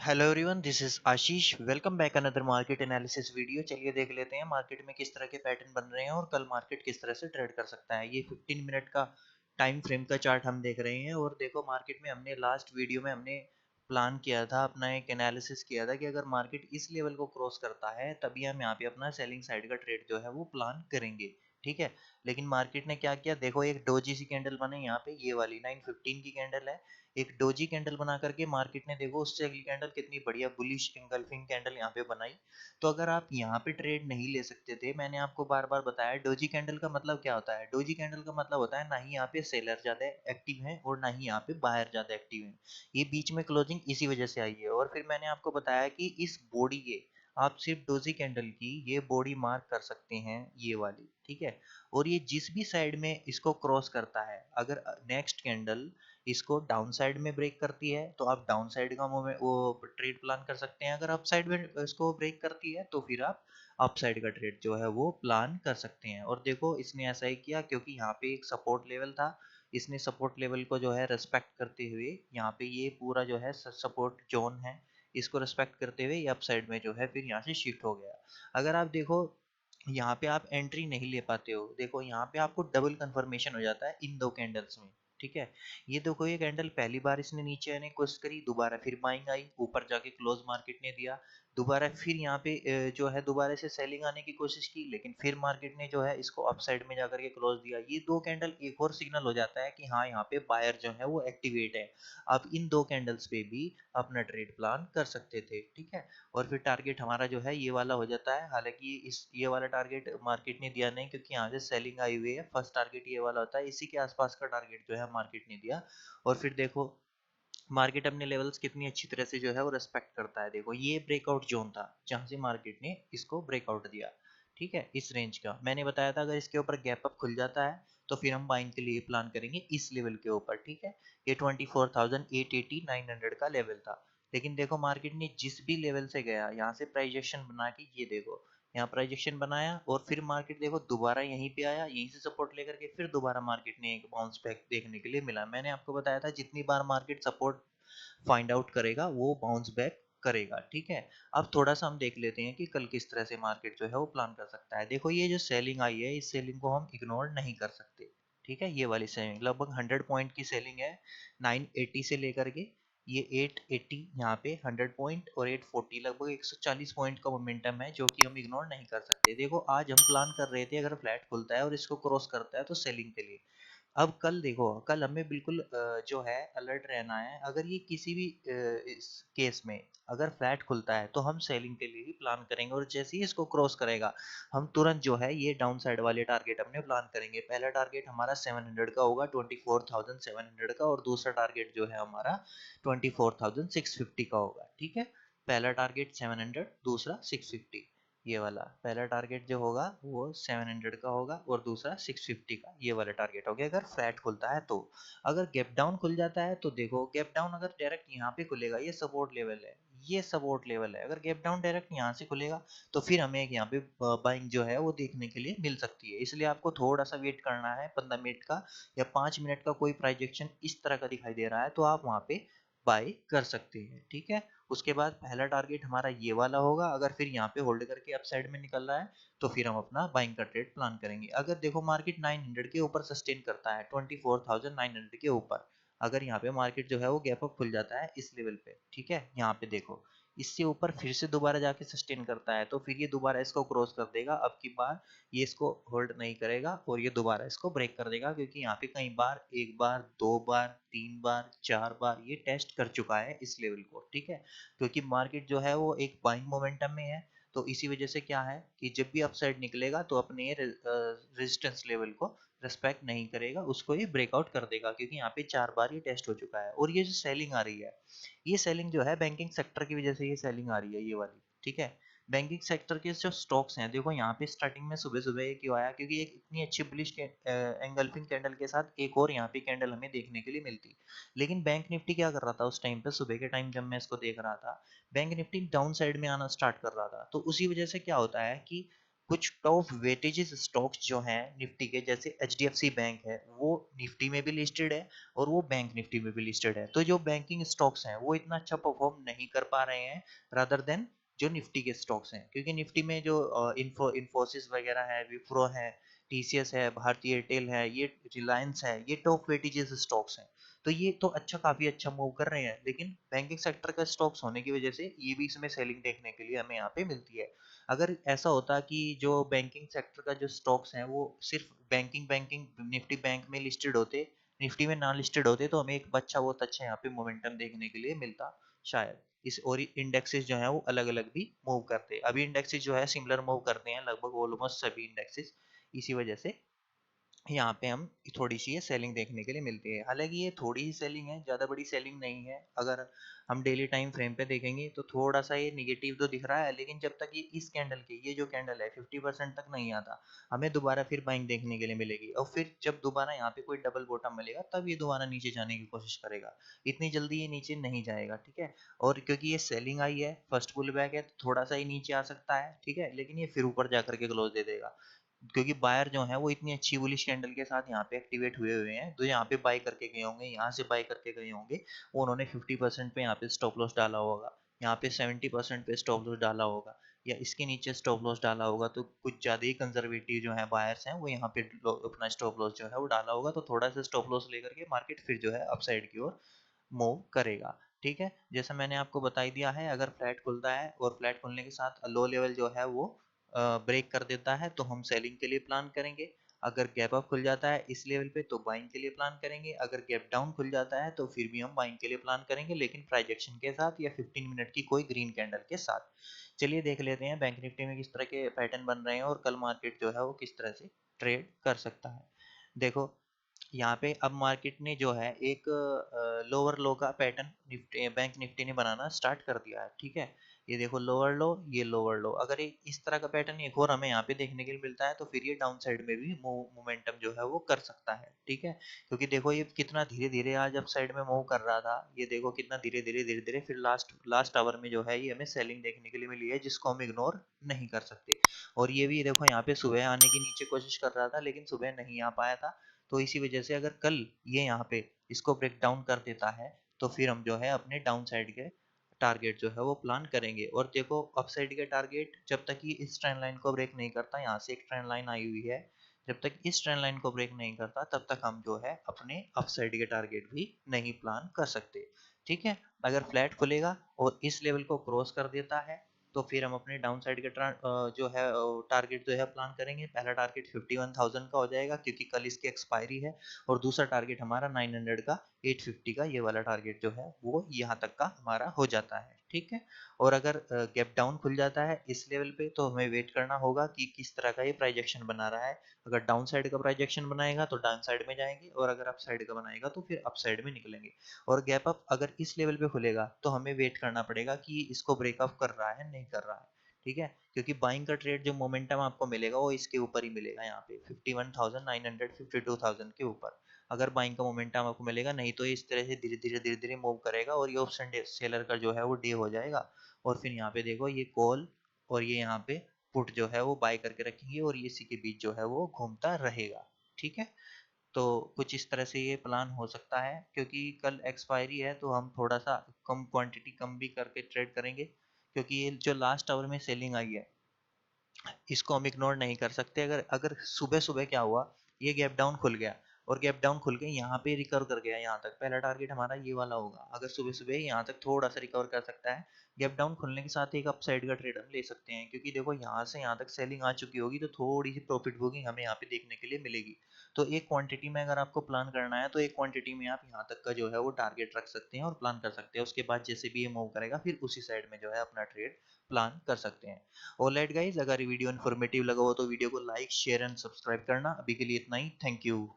Hello everyone, this is Ashish. Welcome back another market analysis video. चलिए देख लेते हैं मार्केट में किस तरह के पैटर्न बन रहे हैं और कल मार्केट किस तरह से ट्रेड कर सकता है। ये 15 मिनट का टाइम फ्रेम का चार्ट हम देख रहे हैं। और देखो, मार्केट में हमने लास्ट वीडियो में हमने प्लान किया था, अपना एक एनालिसिस किया था कि अगर मार्केट इस लेवल को क्रॉस करता है तभी हम यहाँ पे अपना सेलिंग साइड का ट्रेड जो है वो प्लान करेंगे। ठीक है। लेकिन मार्केट ने क्या किया, देखो एक डोजी सी कैंडल बने यहाँ पे, ये वाली 915 की कैंडल है। एक डोजी कैंडल बना करके मार्केट ने देखो उससे अगली कैंडल कितनी बढ़िया बुलिश एंगल्फिंग कैंडल यहाँ पे बनाई। तो अगर आप यहाँ पे ट्रेड नहीं ले सकते थे, मैंने आपको बार बार बताया डोजी कैंडल का मतलब क्या होता है। डोजी कैंडल का मतलब होता है ना ही यहाँ पे सेलर ज्यादा एक्टिव है और ना ही यहाँ पे बायर ज्यादा एक्टिव है। ये बीच में क्लोजिंग इसी वजह से आई है। और फिर मैंने आपको बताया कि इस बॉडी के आप सिर्फ डोजी कैंडल की ये बॉडी मार्क कर सकते हैं, ये वाली। ठीक है। और ये जिस भी साइड में इसको क्रॉस करता है, अगर नेक्स्ट कैंडल इसको डाउन साइड में ब्रेक करती है तो आप डाउन साइड का मूवमेंट वो ट्रेड प्लान कर सकते हैं। अगर अप साइड में इसको ब्रेक करती है तो फिर आप अप साइड का ट्रेड जो है वो प्लान कर सकते हैं। और देखो इसने ऐसा ही किया क्योंकि यहाँ पे एक सपोर्ट लेवल था। इसने सपोर्ट लेवल को जो है रेस्पेक्ट करते हुए यहाँ पे ये पूरा जो है सपोर्ट जोन है, इसको रेस्पेक्ट करते हुए ये अप साइड में जो है फिर यहाँ से शिफ्ट हो गया। अगर आप देखो यहाँ पे आप एंट्री नहीं ले पाते हो, देखो यहाँ पे आपको डबल कंफर्मेशन हो जाता है इन दो कैंडल्स में। ठीक है। ये देखो ये कैंडल पहली बार इसने नीचे आने की कोशिश करी, दोबारा फिर बाइंग आई, ऊपर जाके क्लोज मार्केट ने दिया। दोबारा फिर यहाँ पे जो है दोबारा से सेलिंग आने की कोशिश की, लेकिन फिर मार्केट ने जो है इसको अप साइड में जाकर के क्लोज दिया। ये दो कैंडल एक और सिग्नल हो जाता है कि हाँ यहाँ पे बायर जो है वो एक्टिवेट है। आप इन दो कैंडल्स पे भी अपना ट्रेड प्लान कर सकते थे। ठीक है। और फिर टारगेट हमारा जो है ये वाला हो जाता है। हालांकि इस ये वाला टारगेट मार्केट ने दिया नहीं क्योंकि यहाँ से सेलिंग आई हुई है। फर्स्ट टारगेट ये वाला होता है, इसी के आसपास का टारगेट जो है मार्केट ने दिया। और फिर देखो मार्केट अपने लेवल्स कितनी अच्छी तरह से जो है वो रेस्पेक्ट करता है। देखो ये ब्रेकआउट जोन था जहां से मार्केट ने इसको ब्रेकआउट दिया। ठीक है। इस रेंज का मैंने बताया था, अगर इसके ऊपर गैप अप खुल जाता है तो फिर हम बाइंग के लिए प्लान करेंगे इस लेवल के ऊपर। ठीक है। ये 24,880 900 का लेवल था। लेकिन देखो मार्केट ने जिस भी लेवल से गया यहाँ से प्राइजेक्शन बना के, ये देखो यहाँ प्राइजेक्शन बनाया और फिर मार्केट देखो दोबारा यहीं पे आया, यहीं से सपोर्ट लेकर के फिर दोबारा मार्केट ने एक बाउंस बैक देखने के लिए मिला। मैंने आपको बताया था जितनी बार मार्केट सपोर्ट फाइंड आउट करेगा वो बाउंस बैक करेगा। ठीक है। अब थोड़ा सा हम देख लेते हैं कि कल किस तरह से मार्केट जो है वो प्लान कर सकता है। देखो ये जो सेलिंग आई है इस सेलिंग को हम इग्नोर नहीं कर सकते। ठीक है। ये वाली सेलिंग लगभग 100 पॉइंट की सेलिंग है, 980 से लेकर के ये 880 यहाँ पे 100 पॉइंट और 840 लगभग 140 पॉइंट का मोमेंटम है जो कि हम इग्नोर नहीं कर सकते। देखो आज हम प्लान कर रहे थे अगर फ्लैट खुलता है और इसको क्रॉस करता है तो सेलिंग के लिए। अब कल देखो, कल हमें बिल्कुल जो है अलर्ट रहना है। अगर ये किसी भी इस केस में अगर फ्लैट खुलता है तो हम सेलिंग के लिए ही प्लान करेंगे और जैसे ही इसको क्रॉस करेगा हम तुरंत जो है ये डाउन साइड वाले टारगेट अपने प्लान करेंगे। पहला टारगेट हमारा 700 का होगा, 24,700 का। और दूसरा टारगेट जो है हमारा 24,650 का होगा। ठीक है। पहला टारगेट 700, दूसरा 650। ये वाला पहला टारगेट जो होगा वो 700 का होगा और दूसरा 650 का। ये वाला टारगेट हो गया अगर फ्लैट खुलता है तो। अगर गैप डाउन खुल जाता है तो देखो गैप डाउन अगर डायरेक्ट यहाँ पे खुलेगा, ये सपोर्ट लेवल है, ये सपोर्ट लेवल है। अगर गैप डाउन डायरेक्ट यहाँ से खुलेगा तो फिर हमें एक यहाँ पे बाइंग जो है वो देखने के लिए मिल सकती है। इसलिए आपको थोड़ा सा वेट करना है, 15 मिनट का या 5 मिनट का कोई प्राइजेक्शन इस तरह का दिखाई दे रहा है तो आप वहाँ पे बाय कर सकते हैं। ठीक है। उसके बाद पहला टारगेट हमारा ये वाला होगा, अगर फिर यहाँ पे होल्ड करके अप साइड में निकल रहा है तो फिर हम अपना बाइंग का ट्रेड प्लान करेंगे। अगर देखो मार्केट 900 के ऊपर सस्टेन करता है, 24,900 के ऊपर, अगर यहाँ पे मार्केट जो है वो गैप अप खुल जाता है इस लेवल पे। ठीक है। यहाँ पे देखो इससे ऊपर फिर से दोबारा जाके सस्टेन करता है तो फिर ये दोबारा इसको क्रॉस कर देगा। अब की बार ये इसको होल्ड नहीं करेगा और ये दोबारा इसको ब्रेक कर देगा, क्योंकि यहाँ पे कई बार, एक बार, दो बार, तीन बार, चार बार ये टेस्ट कर चुका है इस लेवल को। ठीक है। क्योंकि मार्केट जो है वो एक बाइंग मोमेंटम में है तो इसी वजह से क्या है कि जब भी अपसाइड निकलेगा तो अपने रेजिस्टेंस लेवल को रिस्पेक्ट नहीं करेगा, उसको ये ब्रेकआउट कर देगा, क्योंकि यहाँ पे 4 बार ये टेस्ट हो चुका है। और ये जो सेलिंग आ रही है, ये सेलिंग जो है बैंकिंग सेक्टर की वजह से ये सेलिंग आ रही है, ये वाली। ठीक है। बैंकिंग सेक्टर के जो स्टॉक्स हैं, देखो यहाँ पे स्टार्टिंग में सुबह सुबह ये क्यों आया, क्योंकि एक इतनी अच्छी बुलिश एंगल्फिंग कैंडल के साथ एक और यहाँ पे कैंडल हमें देखने के लिए मिलती। लेकिन बैंक निफ्टी क्या कर रहा था उस टाइम पे, सुबह के टाइम जब मैं इसको देख रहा था, बैंक निफ्टी डाउन साइड में आना स्टार्ट कर रहा था। तो उसी वजह से क्या होता है कि कुछ टॉप वेटेजेस स्टॉक्स जो हैं निफ्टी के, जैसे एचडीएफसी बैंक है, वो निफ्टी में भी लिस्टेड है और वो बैंक निफ्टी में भी लिस्टेड है। तो जो बैंकिंग स्टॉक्स हैं वो इतना अच्छा परफॉर्म नहीं कर पा रहे हैं रादर देन जो निफ्टी के स्टॉक्स हैं, क्योंकि निफ्टी में जो इन्फोसिस वगैरह है, विप्रो है, टीसीएस है, भारतीय एयरटेल है, ये रिलायंस है, ये टॉप वेटेजेस स्टॉक्स हैं। तो ये तो अच्छा, काफी अच्छा मूव कर रहे हैं, लेकिन बैंकिंग सेक्टर का स्टॉक्स होने की वजह से ये भी इसमें सेलिंग देखने के लिए हमें यहाँ पे मिलती है। अगर ऐसा होता कि जो बैंकिंग सेक्टर का जो स्टॉक्स हैं वो सिर्फ बैंकिंग बैंकिंग निफ्टी बैंक में लिस्टेड होते, निफ्टी में ना लिस्टेड होते, तो हमें एक अच्छा, बहुत अच्छा यहाँ पे मोमेंटम देखने के लिए मिलता शायद। इस और इंडेक्सेस जो है वो अलग अलग भी मूव करते, अभी इंडेक्सेस जो है सिमिलर मूव करते हैं लगभग ऑलमोस्ट सभी इंडेक्सेस। इसी वजह से यहाँ पे हम थोड़ी सी ये सेलिंग देखने के लिए मिलती है। हालांकि ये थोड़ी ही सेलिंग है, ज़्यादा बड़ी सेलिंग नहीं है। अगर हम डेली टाइम फ्रेम पे देखेंगे तो थोड़ा सा ये निगेटिव तो दिख रहा है, लेकिन जब तक ये इस कैंडल के, ये जो कैंडल है 50% तक नहीं आता, हमें दोबारा फिर बाइंग देखने के लिए मिलेगी, और फिर जब दोबारा यहाँ पे कोई डबल बॉटम मिलेगा तब ये दोबारा नीचे जाने की कोशिश करेगा। इतनी जल्दी ये नीचे नहीं जाएगा, ठीक है। और क्योंकि ये सेलिंग आई है, फर्स्ट पुल बैक है, तो थोड़ा सा ही नीचे आ सकता है, ठीक है, लेकिन ये फिर ऊपर जाकर के क्लोज दे देगा, क्योंकि बायर जो है वो इतनी अच्छी बुलिश कैंडल के साथ यहाँ पे एक्टिवेट हुए हुए हैं। तो यहाँ पे बाय करके गए होंगे, यहाँ से बाय करके गए होंगे, उन्होंने 50% पे यहाँ पे स्टॉप लॉस डाला होगा, यहाँ पे 70% पे स्टॉप लॉस डाला होगा, या इसके नीचे स्टॉप लॉस डाला होगा। तो कुछ ज्यादा ही कंजर्वेटिव जो है बायर्स हैं वो यहाँ पे अपना स्टॉप लॉस जो है वो डाला होगा, तो थोड़ा सा स्टॉप लॉस लेकर के मार्केट फिर जो है अपसाइड की ओर मूव करेगा, ठीक है। जैसा मैंने आपको बता ही दिया है, अगर फ्लैट खुलता है और फ्लैट खुलने के साथ लो लेवल जो है वो ब्रेक कर देता है तो हम सेलिंग के लिए प्लान करेंगे। अगर गैप अप खुल जाता है इस लेवल पे तो बाइंग के लिए प्लान करेंगे। अगर गैप डाउन खुल जाता है तो फिर भी हम बाइंग के लिए प्लान करेंगे, लेकिन प्राइस एक्शन के साथ या 15 मिनट की कोई ग्रीन कैंडल के साथ। चलिए देख लेते हैं बैंक निफ्टी में किस तरह के पैटर्न बन रहे हैं और कल मार्केट जो है वो किस तरह से ट्रेड कर सकता है। देखो, यहाँ पे अब मार्केट ने जो है एक लोअर लो का पैटर्न निफ्टी, बैंक निफ्टी ने बनाना स्टार्ट कर दिया है, ठीक है। ये देखो लोअर लो, ये लोअर लो, अगर ये इस तरह का पैटर्न एक और हमें यहाँ पे देखने के लिए मिलता है तो फिर ये डाउन साइड में भी मोमेंटम जो है वो कर सकता है, ठीक है। क्योंकि देखो ये कितना धीरे धीरे आज अप साइड में मूव कर रहा था, ये देखो कितना धीरे धीरे धीरे धीरे फिर लास्ट लास्ट आवर में जो है ये हमें सेलिंग देखने के लिए मिली है, जिसको हम इग्नोर नहीं कर सकते। और ये भी देखो यहाँ पे सुबह आने की नीचे कोशिश कर रहा था, लेकिन सुबह नहीं आ पाया था। तो इसी वजह से अगर कल ये यहाँ पे इसको ब्रेक डाउन कर देता है तो फिर हम जो है अपने डाउन साइड के टारगेट जो है वो प्लान करेंगे। और देखो अपसाइड के टारगेट जब तक ये इस ट्रेंड लाइन को ब्रेक नहीं करता, यहाँ से एक ट्रेंड लाइन आई हुई है, जब तक इस ट्रेंड लाइन को ब्रेक नहीं करता तब तक हम जो है अपने अपसाइड के टारगेट भी नहीं प्लान कर सकते, ठीक है। अगर फ्लैट खुलेगा और इस लेवल को क्रॉस कर देता है तो फिर हम अपने डाउन साइड के जो है टारगेट जो है प्लान करेंगे। पहला टारगेट 51,000 का हो जाएगा क्योंकि कल इसकी एक्सपायरी है, और दूसरा टारगेट हमारा 900 का, 850 का, ये वाला टारगेट जो है वो यहाँ तक का हमारा हो जाता है, ठीक है। और अगर गैप डाउन खुल जाता है इस लेवल पे तो हमें वेट करना होगा कि किस तरह का ये प्राइजेक्शन बना रहा है। अगर डाउन साइड का प्राइजेक्शन बनाएगा तो डाउन साइड में जाएंगे, और अगर अप साइड का बनाएगा तो फिर अप साइड में निकलेंगे। और गैप अप अगर इस लेवल पे खुलेगा तो हमें वेट करना पड़ेगा कि इसको ब्रेकअप कर रहा है नहीं कर रहा है, ठीक है। क्योंकि बाइंग का ट्रेड जो मोमेंटम आपको मिलेगा वो इसके ऊपर ही मिलेगा, यहाँ पे 51,900, 52,000 के ऊपर अगर बाइंग का मोमेंटम आपको मिलेगा, नहीं तो इस तरह से धीरे धीरे धीरे धीरे मूव करेगा और ये ऑप्शन सेलर का जो है वो डे हो जाएगा। और फिर यहाँ पे देखो ये कॉल और ये यहाँ पे पुट जो है वो बाय करके रखेंगे और ये इसी के बीच जो है वो घूमता रहेगा, ठीक है। तो कुछ इस तरह से ये प्लान हो सकता है, क्योंकि कल एक्सपायरी है तो हम थोड़ा सा कम क्वांटिटी कम भी करके ट्रेड करेंगे, क्योंकि ये जो लास्ट आवर में सेलिंग आई है इसको हम इग्नोर नहीं कर सकते। अगर अगर सुबह सुबह क्या हुआ, ये गैप डाउन खुल गया और गैप डाउन खुल के यहाँ पे रिकवर कर गया, यहाँ तक पहला टारगेट हमारा ये वाला होगा। अगर सुबह सुबह यहाँ तक थोड़ा सा रिकवर कर सकता है, गैप डाउन खुलने के साथ एक अपसाइड का ट्रेड हम ले सकते हैं, क्योंकि देखो यहाँ से यहाँ तक सेलिंग आ चुकी होगी तो थोड़ी सी प्रॉफिट बुकिंग हमें यहाँ पे देखने के लिए मिलेगी। तो एक क्वांटिटी में अगर आपको प्लान करना है तो एक क्वांटिटी में आप यहाँ तक का जो है वो टारगेट रख सकते हैं और प्लान कर सकते हैं। उसके बाद जैसे भी ये मूव करेगा फिर उसी साइड में जो है अपना ट्रेड प्लान कर सकते हैं। ऑलराइट गाइज, अगर वीडियो इन्फॉर्मेटिव लगा हो तो वीडियो को लाइक शेयर एंड सब्सक्राइब करना। अभी के लिए इतना ही, थैंक यू।